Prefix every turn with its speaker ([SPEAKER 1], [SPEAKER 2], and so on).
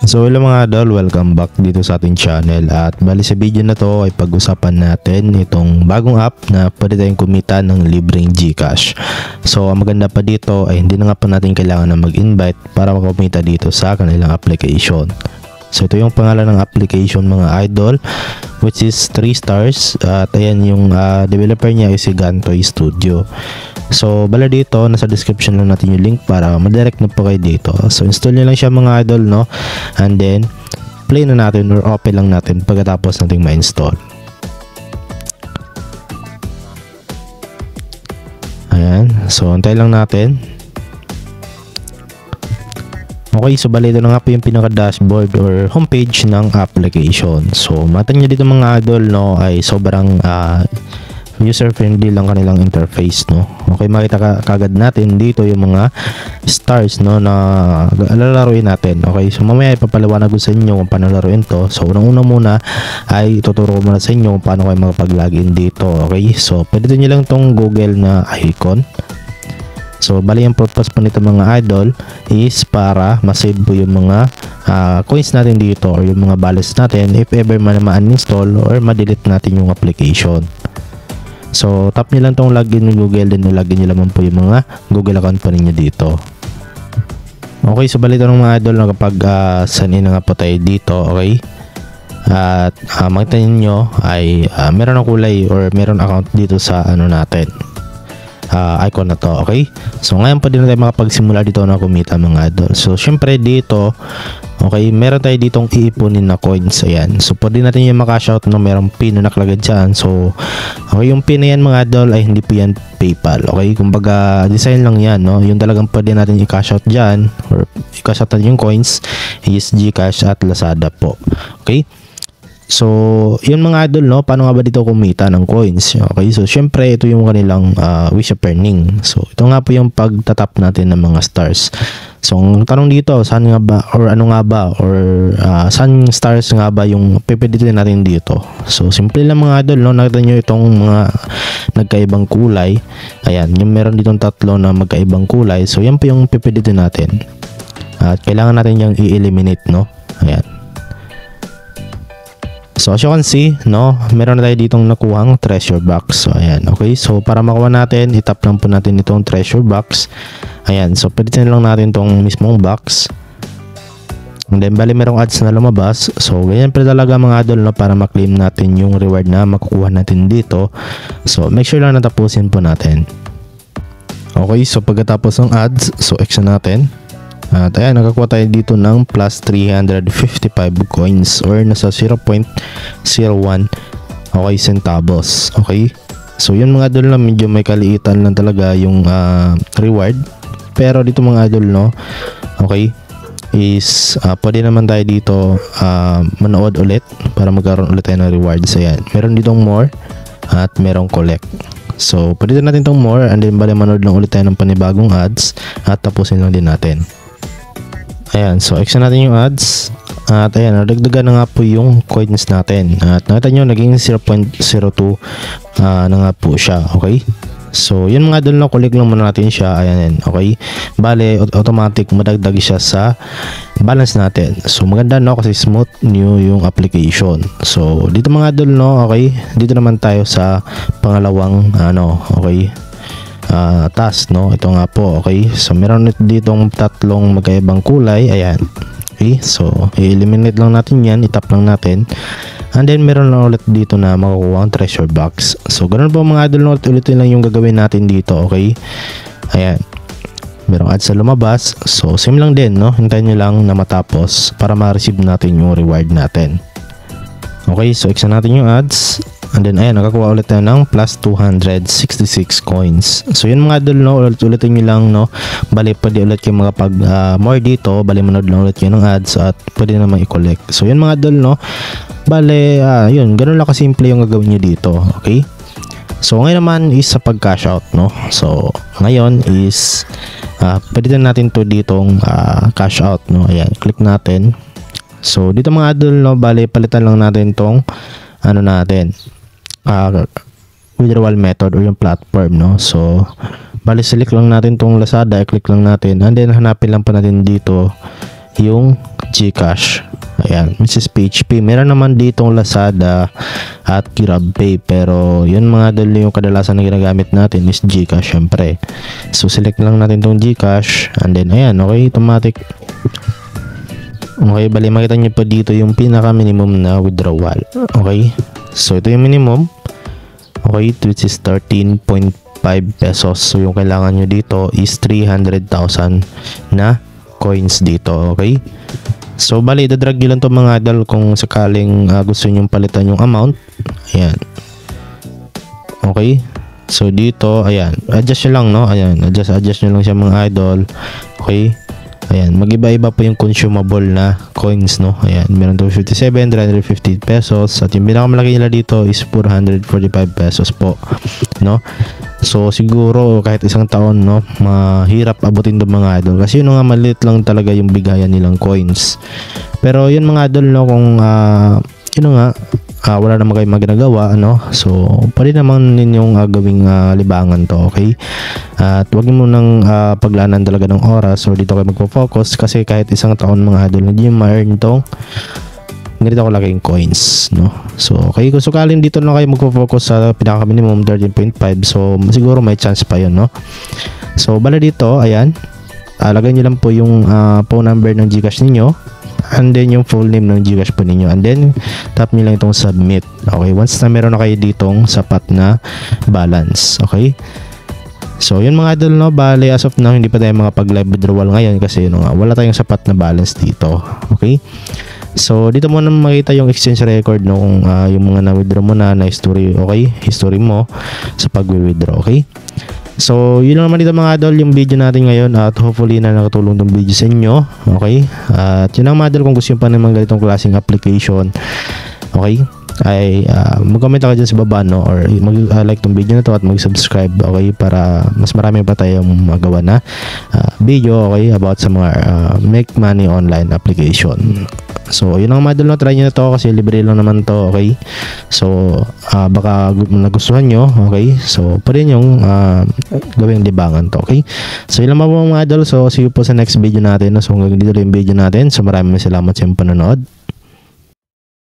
[SPEAKER 1] So hello mga idol, welcome back dito sa ating channel. At bali sa video na to ay pag-usapan natin itong bagong app na pwede tayong kumita ng libreng GCash. So ang maganda pa dito ay hindi na nga pa natin kailangan na mag-invite para makumita dito sa kanilang application. So ito yung pangalan ng application mga idol, which is 3 stars. At ayan yung developer niya is si Gantoy Studio. So bala dito, nasa description lang natin yung link para madirect na po kayo dito. So install nyo lang siya mga idol, no? And then play na natin or open lang natin pagkatapos nating ma-install. Ayan, so antay lang natin. Okay, so bali ito na nga po yung pinaka-dashboard or homepage ng application. So mata nyo dito mga idol, no, ay sobrang user-friendly lang kanilang interface, no. Okay, makita kagad natin dito yung mga stars, no, na lalaruin natin. Okay, so mamaya ipapaliwanag ko sa inyo kung paano laruin to. So unang-una muna ay tuturo ko muna sa inyo kung paano kayo makapag-login dito. Okay, so pwede nyo lang tong Google na icon. So bali yung purpose po nito mga idol is para ma-save po yung mga coins natin dito or yung mga balance natin if ever man ma-uninstall or ma-delete natin yung application. So tap nyo lang tong login ng Google, then login nyo naman po yung mga Google account pa ninyo dito. Okay, so bali ito ng mga idol na kapag sanin na nga po tayo dito. Okay, at makita nyo ay meron ng kulay or meron account dito sa ano natin, icon na to. Okay, so ngayon pa din tayo makapagsimula dito na kumita mga idol. So syempre dito, okay, meron tayo ditong iipunin na coins. Ayan, so pwede natin yung makash out, no, merong pin na nakalagay dyan. So okay, yung pin na yan mga idol ay hindi po yan PayPal. Okay, kumbaga design lang yan, no. Yung talagang pwede natin i-cash out dyan or i-cash out yung coins is GCash at Lazada po. Okay, so yun mga idol, no, paano nga ba dito kumita ng coins? Okay, so syempre ito yung kanilang ways of earning. So ito nga po yung pagtatap natin ng mga stars. So ang tanong dito, saan nga ba or ano nga ba or saan stars nga ba yung pipilitin natin dito? So simple lang mga idol, no, nakita nyo itong mga nagkaibang kulay. Ayan, yung meron ditong tatlo na magkaibang kulay. So yan po yung pipilitin natin. At kailangan natin yung i-eliminate, no. Ayan. So as you can see, no, meron na tayo ditong nakuhang treasure box. So ayan, okay. So para makuha natin, itap lang po natin itong treasure box. Ayan, so pilitin lang natin tong mismong box. And then bali merong ads na lumabas. So ganyan pa talaga mga idol, no, para ma-claim natin yung reward na makukuha natin dito. So make sure lang na tapusin po natin. Okay, so pagkatapos ng ads, so extra natin. At ayan, nakakuha tayo dito ng plus 355 coins or nasa 0.01 okay centavos. Okay, so yun mga idol, na medyo may kaliitan lang talaga yung reward. Pero dito mga idol, no, okay, is pwede naman tayo dito manood ulit para magkaroon ulit tayo ng rewards. Ayan, meron ditong more at merong collect. So pwede natin itong more and then bali manood lang ulit tayo ng panibagong ads at tapusin lang din natin. Ayan, so extra natin yung ads. At ayan, nadagdagan na nga po yung coins natin. At nakita nyo, naging 0.02 na nga po siya. Okay, so yun mga idol, no, kulik lang muna natin siya. Ayan, okay, bale automatic madagdag siya sa balance natin. So maganda, no, kasi smooth new yung application. So dito mga idol, no, okay, dito naman tayo sa pangalawang okay, task, no. Ito nga po, okay, so meron ditong tatlong magkaibang kulay. Ayan, okay, so i-eliminate lang natin yan, itap lang natin, and then meron lang ulit dito na makukuha ang treasure box. So ganun po mga idol, no, ulitin lang yung gagawin natin dito. Okay, ayan, merong ads na lumabas. So same lang din, no, hintayin nyo lang na matapos para ma-receive natin yung reward natin. Okay, so extra natin yung ads. And then ayan, nakakuha ulit tayo ng plus 266 coins. So yun mga idol, no, ulitin nyo lang, no. Bali pwede ulit kayo makapag more dito. Bali manood lang ulit kayo ng ads at pwede naman i-collect. So yun mga idol, no, bali yun, ganun lang kasimple yung gagawin nyo dito. Okay, so ngayon naman is sa pag-cash out, no. So ngayon is pwede natin to ditong cash out, no. Ayan, click natin. So dito mga idol, no, bali palitan lang natin tong ano natin, withdrawal method or yung platform, no. So bali select lang natin tong Lazada, i-click lang natin and then hanapin lang pa natin dito yung GCash. Ayan, Mrs. PHP. Meron naman ditong Lazada at GrabPay, pero yun mga idol, yung kadalasan na ginagamit natin is GCash syempre. So select lang natin tong GCash and then ayan, okay, automatic. Okay, bali makita nyo po dito yung pinaka minimum na withdrawal. Okay, so ito yung minimum. Okay, which is 13.5 pesos. So yung kailangan nyo dito is 300,000 na coins dito. Okay, so bali dadrag nyo lang to mga idol kung sakaling gusto nyo palitan yung amount. Ayan, okay, so dito ayan, adjust nyo lang, no? Ayan, adjust nyo lang siya mga idol. Okay, ayan, mag-iba-iba po yung consumable na coins, no? Ayan, meron 257, 350 pesos, at yung pinakamalaki nila dito is 445 pesos po, no? So siguro kahit isang taon, no, mahirap abutin ng mga idol kasi yun nga, maliit lang talaga yung bigayan nilang coins. Pero yun mga idol, no, kung yun nga, wala naman kayong maginagawa, ano, so pwede naman ninyong gawing libangan to, okay? At huwag mo nang paglanan talaga ng oras or dito kayo magpo-focus kasi kahit isang taon mga idol, hindi nyo ma-earn tong ganito kalaking coins, no? So okay, kung sukalin dito lang kayo magpo-focus sa pinaka minimum 13.5, so siguro may chance pa yun, no? So bala dito, ayan, lagay nyo lang po yung phone number ng GCash ninyo and then yung full name ng GCash po ninyo and then tap nyo lang itong submit. Okay, once na meron na kayo ditong sapat na balance. Okay, so yun mga idol, no, bali as of now hindi pa tayo mga pag live withdrawal ngayon kasi yun nga, wala tayong sapat na balance dito. Okay, so dito mo na makita yung exchange record, no, kung yung mga na-withdraw mo na history. Okay, history mo sa pag-withdraw. Okay, so yun lang naman dito mga idol yung video natin ngayon at hopefully na nakatulong tong video sa inyo. Okay, at yun lang mga idol, kung gusto nyo pa naman ganitong klaseng application, okay, ay mag-comment ako dyan sa baba, no, or mag-like tong video na to at mag-subscribe, okay, para mas marami pa tayong magawa na video, okay, about sa mga make money online application. So yun ang mga idol, no, try nyo na to kasi libre lang naman to. Okay, so baka nagustuhan nyo, okay, so pwede nyong gawing libangan to. Okay, so yun lang mga idol, so see you po sa next video natin, no? So hanggang dito lang yung video natin, so maraming salamat sa inyong panonood.